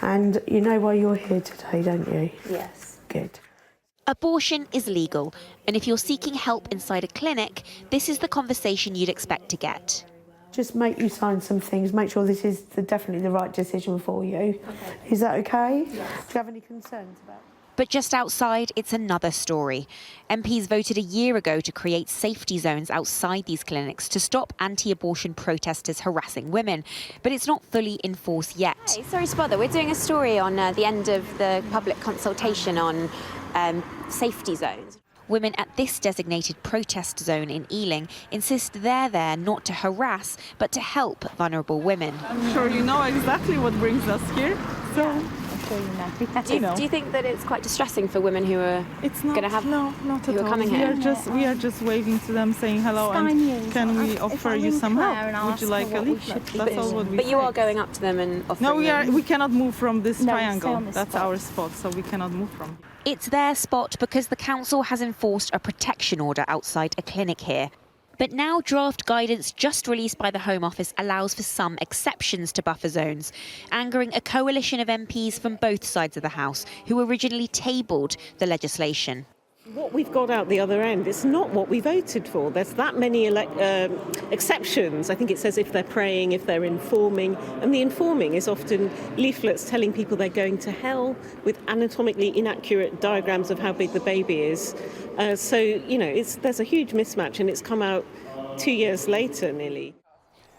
And you know why you're here today, don't you? Yes. Good. Abortion is legal, and if you're seeking help inside a clinic, this is the conversation you'd expect to get. Just make you sign some things, make sure this is definitely the right decision for you. Okay. Is that okay? Yes. Do you have any concerns about it? But just outside, it's another story. MPs voted a year ago to create safety zones outside these clinics to stop anti-abortion protesters harassing women. But it's not fully in force yet. Hey, sorry to bother. We're doing a story on the end of the public consultation on safety zones. Women at this designated protest zone in Ealing insist they're there not to harass, but to help vulnerable women. I'm sure you know exactly what brings us here. So. Do you think that it's quite distressing for women who are going to have not at all. coming here? We are just waving to them, saying hello, and can we offer you some help? Would you like a leaflet? That's all what we But say. you are going up to them and offering No, we cannot move from this No, triangle. That's spot. our spot, so we cannot move from. It's their spot because the council has enforced a protection order outside a clinic here. But now draft guidance just released by the Home Office allows for some exceptions to buffer zones, angering a coalition of MPs from both sides of the House who originally tabled the legislation. What we've got out the other end is not what we voted for. There's that many exceptions. I think it says if they're praying, if they're informing, and the informing is often leaflets telling people they're going to hell with anatomically inaccurate diagrams of how big the baby is. So, you know, there's a huge mismatch, and it's come out 2 years later nearly.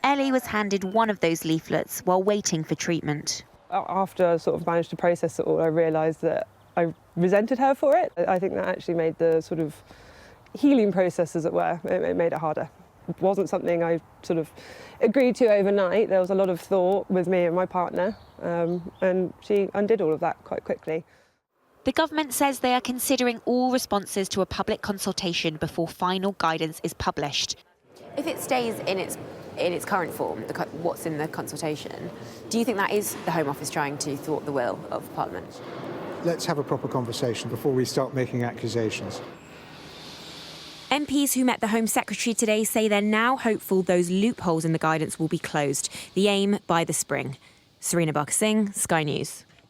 Ellie was handed one of those leaflets while waiting for treatment. After I sort of managed to process it all, I realised that I resented her for it. I think that actually made the sort of healing process, as it were, it made it harder. It wasn't something I sort of agreed to overnight. There was a lot of thought with me and my partner, and she undid all of that quite quickly. The government says they are considering all responses to a public consultation before final guidance is published. If it stays in its current form, what's in the consultation, do you think that is the Home Office trying to thwart the will of Parliament? Let's have a proper conversation before we start making accusations. MPs who met the Home Secretary today say they're now hopeful those loopholes in the guidance will be closed. The aim by the spring. Serena Barker-Singh, Sky News.